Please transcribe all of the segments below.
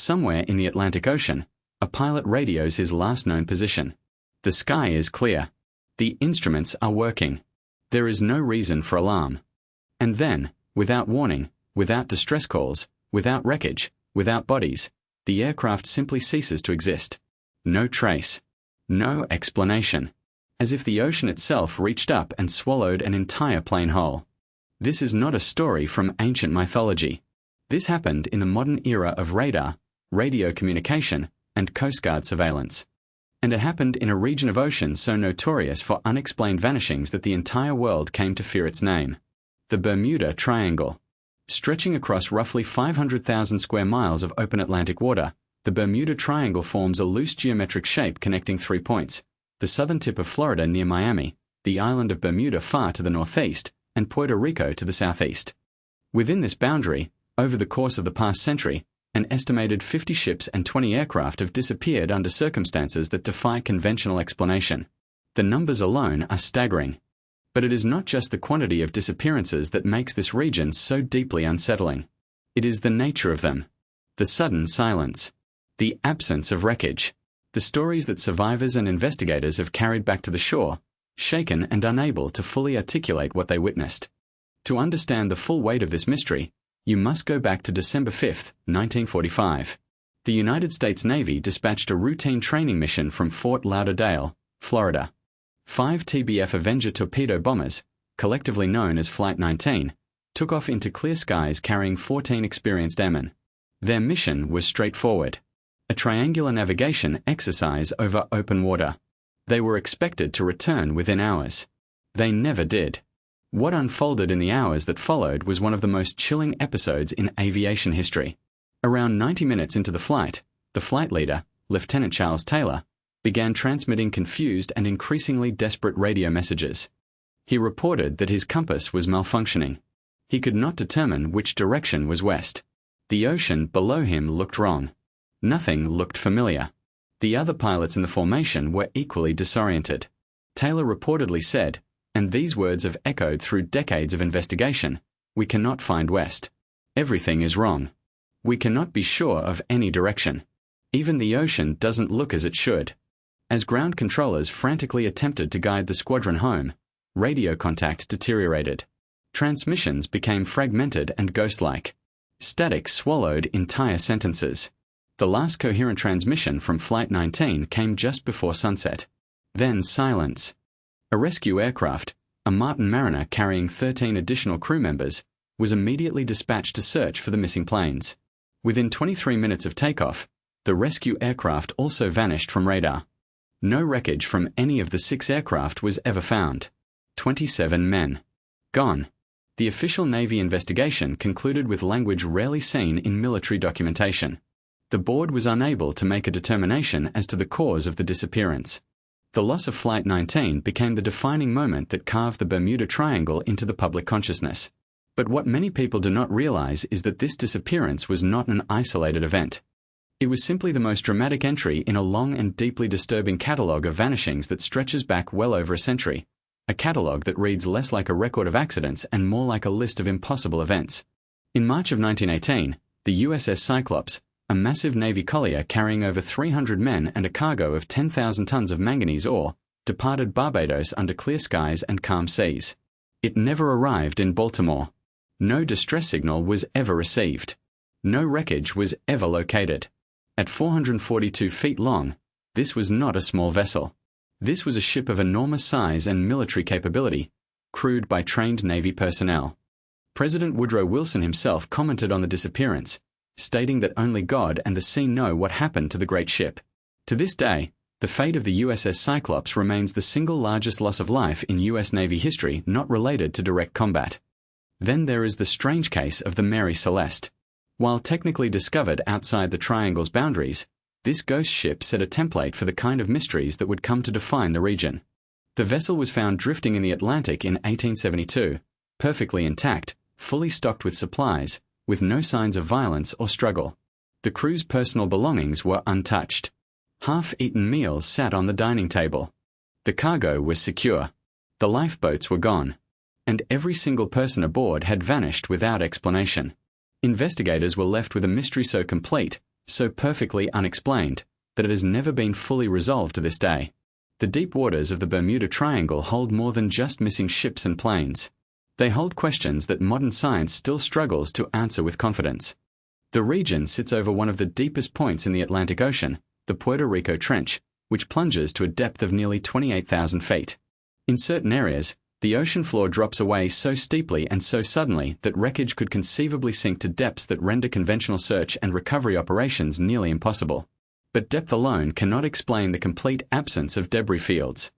Somewhere in the Atlantic Ocean, a pilot radios his last known position. The sky is clear. The instruments are working. There is no reason for alarm. And then, without warning, without distress calls, without wreckage, without bodies, the aircraft simply ceases to exist. No trace. No explanation. As if the ocean itself reached up and swallowed an entire plane whole. This is not a story from ancient mythology. This happened in the modern era of radar, radio communication, and Coast Guard surveillance. And it happened in a region of ocean so notorious for unexplained vanishings that the entire world came to fear its name. The Bermuda Triangle. Stretching across roughly 500,000 square miles of open Atlantic water, the Bermuda Triangle forms a loose geometric shape connecting 3 points: the southern tip of Florida near Miami, the island of Bermuda far to the northeast, and Puerto Rico to the southeast. Within this boundary, over the course of the past century, an estimated 50 ships and 20 aircraft have disappeared under circumstances that defy conventional explanation. The numbers alone are staggering. But it is not just the quantity of disappearances that makes this region so deeply unsettling. It is the nature of them. The sudden silence. The absence of wreckage. The stories that survivors and investigators have carried back to the shore, shaken and unable to fully articulate what they witnessed. To understand the full weight of this mystery, you must go back to December 5, 1945. The United States Navy dispatched a routine training mission from Fort Lauderdale, Florida. 5 TBF Avenger torpedo bombers, collectively known as Flight 19, took off into clear skies carrying 14 experienced airmen. Their mission was straightforward: a triangular navigation exercise over open water. They were expected to return within hours. They never did. What unfolded in the hours that followed was one of the most chilling episodes in aviation history. Around 90 minutes into the flight, the flight leader, Lieutenant Charles Taylor, began transmitting confused and increasingly desperate radio messages. He reported that his compass was malfunctioning. He could not determine which direction was west. The ocean below him looked wrong. Nothing looked familiar. The other pilots in the formation were equally disoriented. Taylor reportedly said, and these words have echoed through decades of investigation, "We cannot find west. Everything is wrong. We cannot be sure of any direction. Even the ocean doesn't look as it should." As ground controllers frantically attempted to guide the squadron home, radio contact deteriorated. Transmissions became fragmented and ghost-like. Static swallowed entire sentences. The last coherent transmission from Flight 19 came just before sunset. Then silence. A rescue aircraft, a Martin Mariner carrying 13 additional crew members, was immediately dispatched to search for the missing planes. Within 23 minutes of takeoff, the rescue aircraft also vanished from radar. No wreckage from any of the 6 aircraft was ever found. 27 men. Gone. The official Navy investigation concluded with language rarely seen in military documentation. The board was unable to make a determination as to the cause of the disappearance. The loss of Flight 19 became the defining moment that carved the Bermuda Triangle into the public consciousness. But what many people do not realize is that this disappearance was not an isolated event. It was simply the most dramatic entry in a long and deeply disturbing catalogue of vanishings that stretches back well over a century. A catalogue that reads less like a record of accidents and more like a list of impossible events. In March of 1918, the USS Cyclops, a massive Navy collier carrying over 300 men and a cargo of 10,000 tons of manganese ore, departed Barbados under clear skies and calm seas. It never arrived in Baltimore. No distress signal was ever received. No wreckage was ever located. At 442 feet long, this was not a small vessel. This was a ship of enormous size and military capability, crewed by trained Navy personnel. President Woodrow Wilson himself commented on the disappearance, stating that only God and the sea know what happened to the great ship. To this day, the fate of the USS Cyclops remains the single largest loss of life in U.S. Navy history not related to direct combat. Then there is the strange case of the Mary Celeste. While technically discovered outside the Triangle's boundaries, this ghost ship set a template for the kind of mysteries that would come to define the region. The vessel was found drifting in the Atlantic in 1872, perfectly intact, fully stocked with supplies, with no signs of violence or struggle. The crew's personal belongings were untouched. Half-eaten meals sat on the dining table. The cargo was secure. The lifeboats were gone. And every single person aboard had vanished without explanation. Investigators were left with a mystery so complete so perfectly unexplained that it has never been fully resolved to this day. The deep waters of the Bermuda Triangle hold more than just missing ships and planes. They hold questions that modern science still struggles to answer with confidence. The region sits over one of the deepest points in the Atlantic Ocean, the Puerto Rico Trench, which plunges to a depth of nearly 28,000 feet. In certain areas, the ocean floor drops away so steeply and so suddenly that wreckage could conceivably sink to depths that render conventional search and recovery operations nearly impossible. But depth alone cannot explain the complete absence of debris fields.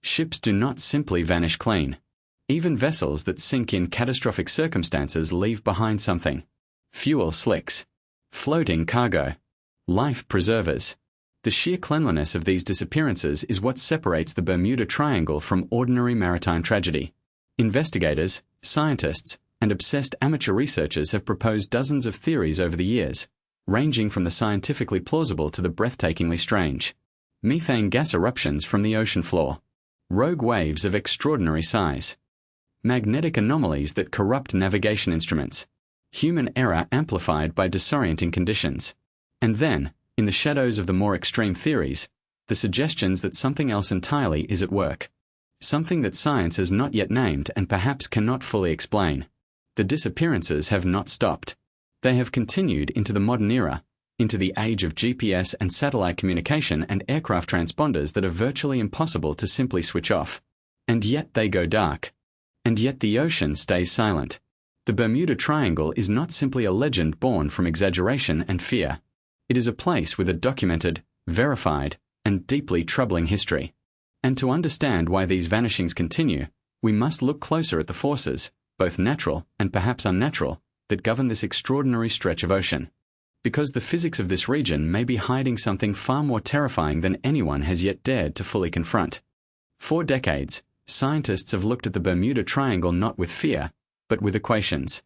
Ships do not simply vanish clean. Even vessels that sink in catastrophic circumstances leave behind something. Fuel slicks, floating cargo, life preservers. The sheer cleanliness of these disappearances is what separates the Bermuda Triangle from ordinary maritime tragedy. Investigators, scientists, and obsessed amateur researchers have proposed dozens of theories over the years, ranging from the scientifically plausible to the breathtakingly strange. Methane gas eruptions from the ocean floor, rogue waves of extraordinary size, magnetic anomalies that corrupt navigation instruments, human error amplified by disorienting conditions, and then, in the shadows of the more extreme theories, the suggestions that something else entirely is at work. Something that science has not yet named and perhaps cannot fully explain. The disappearances have not stopped. They have continued into the modern era, into the age of GPS and satellite communication and aircraft transponders that are virtually impossible to simply switch off. And yet they go dark. And yet the ocean stays silent. The Bermuda Triangle is not simply a legend born from exaggeration and fear. It is a place with a documented, verified, and deeply troubling history. And to understand why these vanishings continue, we must look closer at the forces, both natural and perhaps unnatural, that govern this extraordinary stretch of ocean. Because the physics of this region may be hiding something far more terrifying than anyone has yet dared to fully confront. For decades, scientists have looked at the Bermuda Triangle not with fear, but with equations.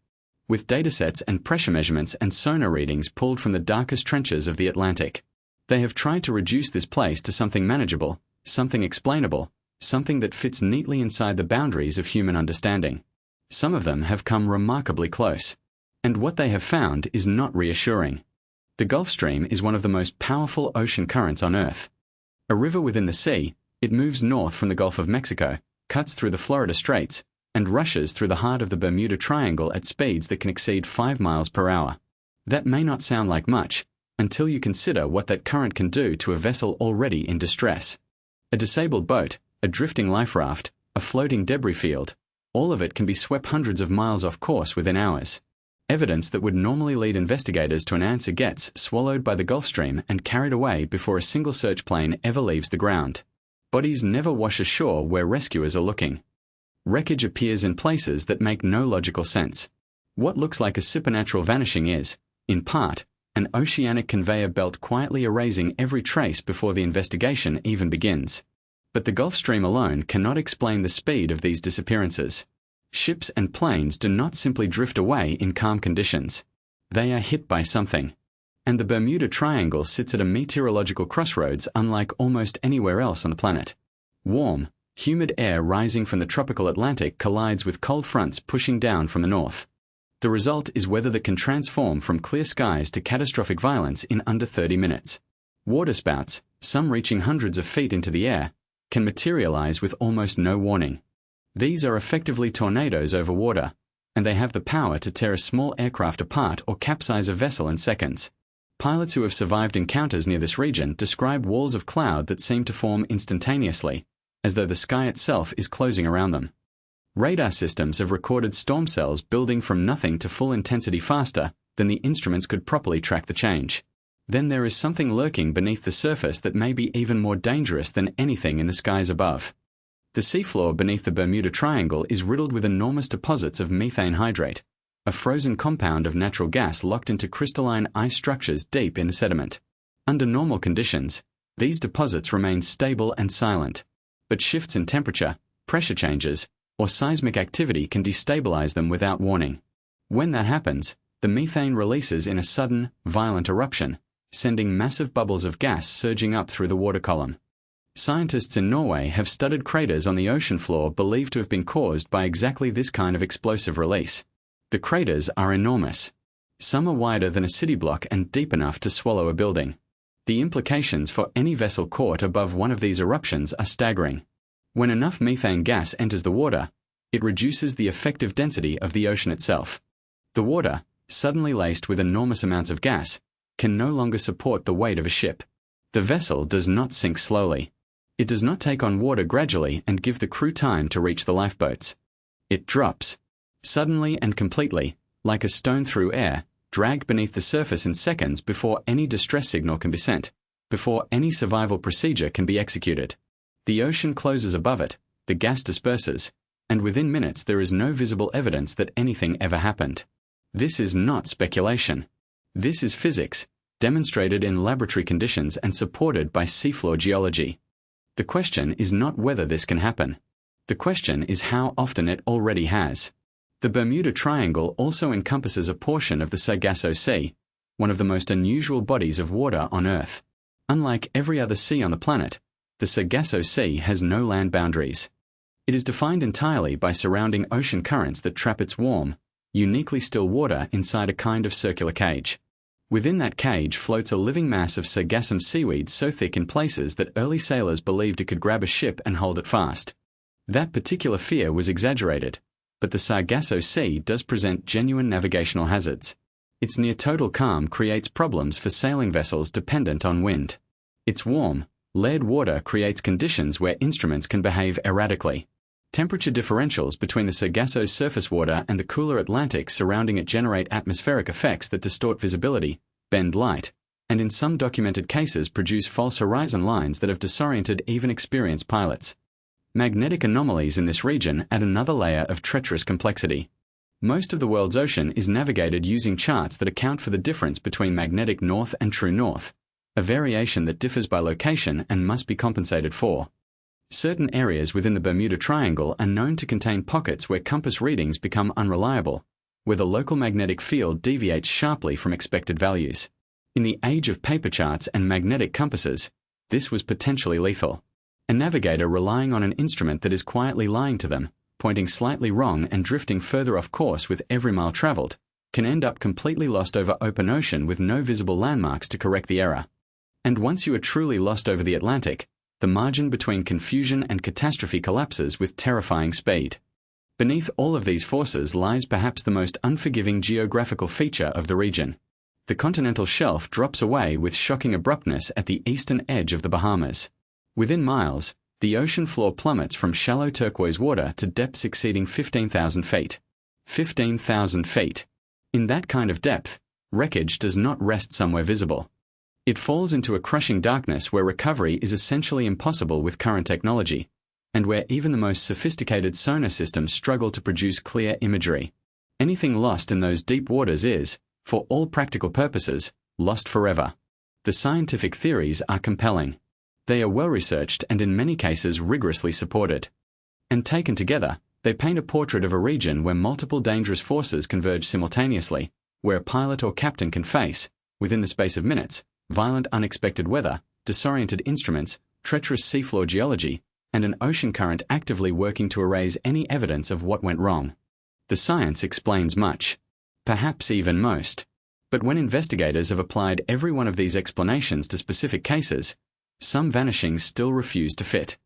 With datasets and pressure measurements and sonar readings pulled from the darkest trenches of the Atlantic. They have tried to reduce this place to something manageable, something explainable, something that fits neatly inside the boundaries of human understanding. Some of them have come remarkably close. And what they have found is not reassuring. The Gulf Stream is one of the most powerful ocean currents on Earth. A river within the sea, it moves north from the Gulf of Mexico, cuts through the Florida Straits, and rushes through the heart of the Bermuda Triangle at speeds that can exceed 5 miles per hour. That may not sound like much, until you consider what that current can do to a vessel already in distress. A disabled boat, a drifting life raft, a floating debris field, all of it can be swept hundreds of miles off course within hours. Evidence that would normally lead investigators to an answer gets swallowed by the Gulf Stream and carried away before a single search plane ever leaves the ground. Bodies never wash ashore where rescuers are looking. Wreckage appears in places that make no logical sense. What looks like a supernatural vanishing is, in part, an oceanic conveyor belt quietly erasing every trace before the investigation even begins. But the Gulf Stream alone cannot explain the speed of these disappearances. Ships and planes do not simply drift away in calm conditions. They are hit by something. And the Bermuda Triangle sits at a meteorological crossroads unlike almost anywhere else on the planet. Warm, humid air rising from the tropical Atlantic collides with cold fronts pushing down from the north. The result is weather that can transform from clear skies to catastrophic violence in under 30 minutes. Waterspouts, some reaching hundreds of feet into the air, can materialize with almost no warning. These are effectively tornadoes over water, and they have the power to tear a small aircraft apart or capsize a vessel in seconds. Pilots who have survived encounters near this region describe walls of cloud that seem to form instantaneously, as though the sky itself is closing around them. Radar systems have recorded storm cells building from nothing to full intensity faster than the instruments could properly track the change. Then there is something lurking beneath the surface that may be even more dangerous than anything in the skies above. The seafloor beneath the Bermuda Triangle is riddled with enormous deposits of methane hydrate, a frozen compound of natural gas locked into crystalline ice structures deep in the sediment. Under normal conditions, these deposits remain stable and silent, but shifts in temperature, pressure changes, or seismic activity can destabilize them without warning. When that happens, the methane releases in a sudden, violent eruption, sending massive bubbles of gas surging up through the water column. Scientists in Norway have studied craters on the ocean floor believed to have been caused by exactly this kind of explosive release. The craters are enormous. Some are wider than a city block and deep enough to swallow a building. The implications for any vessel caught above one of these eruptions are staggering. When enough methane gas enters the water, it reduces the effective density of the ocean itself. The water, suddenly laced with enormous amounts of gas, can no longer support the weight of a ship. The vessel does not sink slowly. It does not take on water gradually and give the crew time to reach the lifeboats. It drops, suddenly and completely, like a stone through air, dragged beneath the surface in seconds before any distress signal can be sent, before any survival procedure can be executed. The ocean closes above it, the gas disperses, and within minutes there is no visible evidence that anything ever happened. This is not speculation. This is physics, demonstrated in laboratory conditions and supported by seafloor geology. The question is not whether this can happen. The question is how often it already has. The Bermuda Triangle also encompasses a portion of the Sargasso Sea, one of the most unusual bodies of water on Earth. Unlike every other sea on the planet, the Sargasso Sea has no land boundaries. It is defined entirely by surrounding ocean currents that trap its warm, uniquely still water inside a kind of circular cage. Within that cage floats a living mass of sargassum seaweed so thick in places that early sailors believed it could grab a ship and hold it fast. That particular fear was exaggerated, but the Sargasso Sea does present genuine navigational hazards. Its near-total calm creates problems for sailing vessels dependent on wind. Its warm, lead water creates conditions where instruments can behave erratically. Temperature differentials between the Sargasso's surface water and the cooler Atlantic surrounding it generate atmospheric effects that distort visibility, bend light, and in some documented cases produce false horizon lines that have disoriented even experienced pilots. Magnetic anomalies in this region add another layer of treacherous complexity. Most of the world's ocean is navigated using charts that account for the difference between magnetic north and true north, a variation that differs by location and must be compensated for. Certain areas within the Bermuda Triangle are known to contain pockets where compass readings become unreliable, where the local magnetic field deviates sharply from expected values. In the age of paper charts and magnetic compasses, this was potentially lethal. A navigator relying on an instrument that is quietly lying to them, pointing slightly wrong and drifting further off course with every mile traveled, can end up completely lost over open ocean with no visible landmarks to correct the error. And once you are truly lost over the Atlantic, the margin between confusion and catastrophe collapses with terrifying speed. Beneath all of these forces lies perhaps the most unforgiving geographical feature of the region. The continental shelf drops away with shocking abruptness at the eastern edge of the Bahamas. Within miles, the ocean floor plummets from shallow turquoise water to depths exceeding 15,000 feet. 15,000 feet. In that kind of depth, wreckage does not rest somewhere visible. It falls into a crushing darkness where recovery is essentially impossible with current technology, and where even the most sophisticated sonar systems struggle to produce clear imagery. Anything lost in those deep waters is, for all practical purposes, lost forever. The scientific theories are compelling. They are well-researched and in many cases rigorously supported. And taken together, they paint a portrait of a region where multiple dangerous forces converge simultaneously, where a pilot or captain can face, within the space of minutes, violent unexpected weather, disoriented instruments, treacherous seafloor geology, and an ocean current actively working to erase any evidence of what went wrong. The science explains much, perhaps even most. But when investigators have applied every one of these explanations to specific cases, some vanishings still refuse to fit.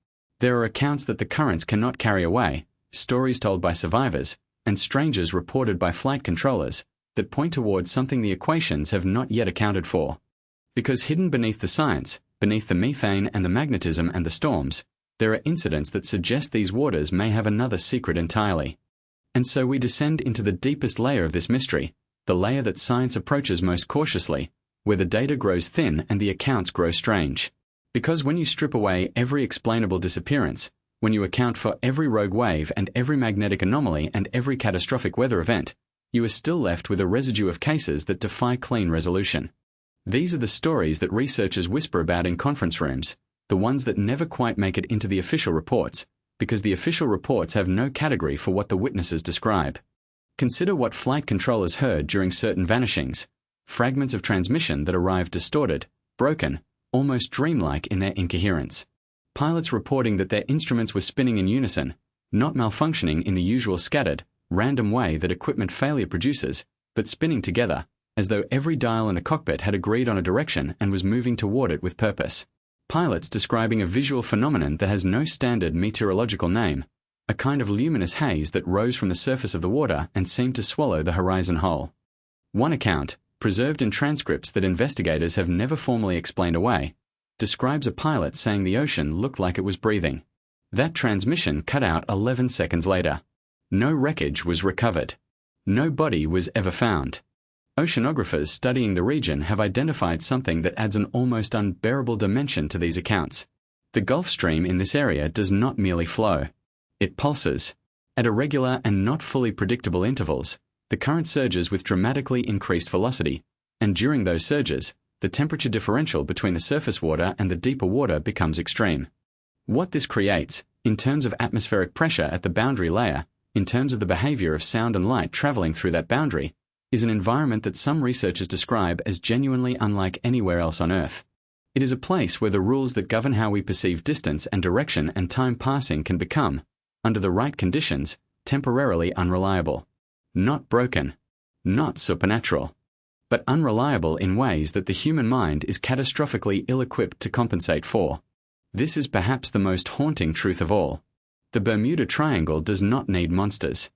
There are accounts that the currents cannot carry away, stories told by survivors, and strangers reported by flight controllers, that point towards something the equations have not yet accounted for. Because hidden beneath the science, beneath the methane and the magnetism and the storms, there are incidents that suggest these waters may have another secret entirely. And so we descend into the deepest layer of this mystery, the layer that science approaches most cautiously, where the data grows thin and the accounts grow strange. Because when you strip away every explainable disappearance, when you account for every rogue wave and every magnetic anomaly and every catastrophic weather event, you are still left with a residue of cases that defy clean resolution. These are the stories that researchers whisper about in conference rooms, the ones that never quite make it into the official reports, because the official reports have no category for what the witnesses describe. Consider what flight controllers heard during certain vanishings, fragments of transmission that arrived distorted, broken, almost dreamlike in their incoherence. Pilots reporting that their instruments were spinning in unison, not malfunctioning in the usual scattered, random way that equipment failure produces, but spinning together, as though every dial in the cockpit had agreed on a direction and was moving toward it with purpose. Pilots describing a visual phenomenon that has no standard meteorological name, a kind of luminous haze that rose from the surface of the water and seemed to swallow the horizon whole. One account, preserved in transcripts that investigators have never formally explained away, describes a pilot saying the ocean looked like it was breathing. That transmission cut out 11 seconds later. No wreckage was recovered. No body was ever found. Oceanographers studying the region have identified something that adds an almost unbearable dimension to these accounts. The Gulf Stream in this area does not merely flow. It pulses. At irregular and not fully predictable intervals, the current surges with dramatically increased velocity, and during those surges, the temperature differential between the surface water and the deeper water becomes extreme. What this creates, in terms of atmospheric pressure at the boundary layer, in terms of the behavior of sound and light traveling through that boundary, is an environment that some researchers describe as genuinely unlike anywhere else on Earth. It is a place where the rules that govern how we perceive distance and direction and time passing can become, under the right conditions, temporarily unreliable. Not broken, not supernatural, but unreliable in ways that the human mind is catastrophically ill-equipped to compensate for. This is perhaps the most haunting truth of all. The Bermuda Triangle does not need monsters.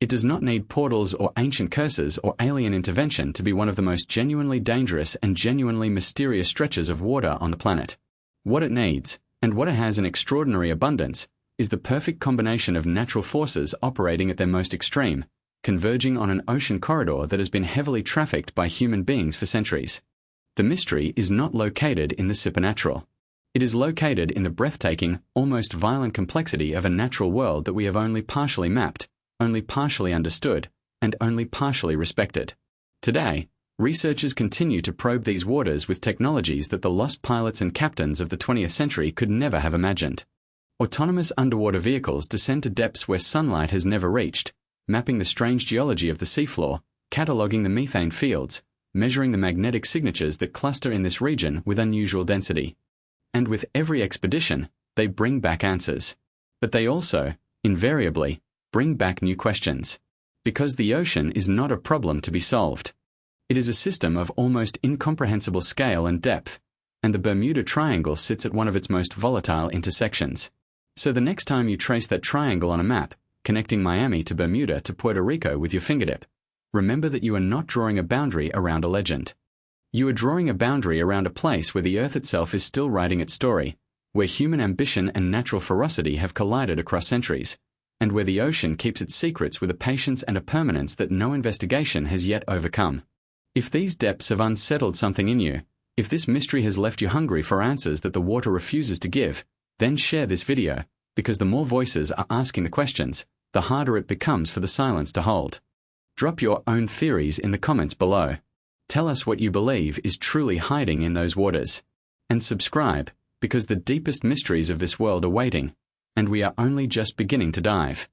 It does not need portals or ancient curses or alien intervention to be one of the most genuinely dangerous and genuinely mysterious stretches of water on the planet. What it needs, and what it has in extraordinary abundance, is the perfect combination of natural forces operating at their most extreme, converging on an ocean corridor that has been heavily trafficked by human beings for centuries. The mystery is not located in the supernatural. It is located in the breathtaking, almost violent complexity of a natural world that we have only partially mapped, only partially understood, and only partially respected. Today, researchers continue to probe these waters with technologies that the lost pilots and captains of the 20th century could never have imagined. Autonomous underwater vehicles descend to depths where sunlight has never reached, mapping the strange geology of the seafloor, cataloguing the methane fields, measuring the magnetic signatures that cluster in this region with unusual density. And with every expedition, they bring back answers. But they also, invariably, bring back new questions. Because the ocean is not a problem to be solved. It is a system of almost incomprehensible scale and depth, and the Bermuda Triangle sits at one of its most volatile intersections. So the next time you trace that triangle on a map, connecting Miami to Bermuda to Puerto Rico with your fingertip, remember that you are not drawing a boundary around a legend. You are drawing a boundary around a place where the Earth itself is still writing its story, where human ambition and natural ferocity have collided across centuries, and where the ocean keeps its secrets with a patience and a permanence that no investigation has yet overcome. If these depths have unsettled something in you, if this mystery has left you hungry for answers that the water refuses to give, then share this video, because the more voices are asking the questions, the harder it becomes for the silence to hold. Drop your own theories in the comments below. Tell us what you believe is truly hiding in those waters. And subscribe, because the deepest mysteries of this world are waiting, and we are only just beginning to dive.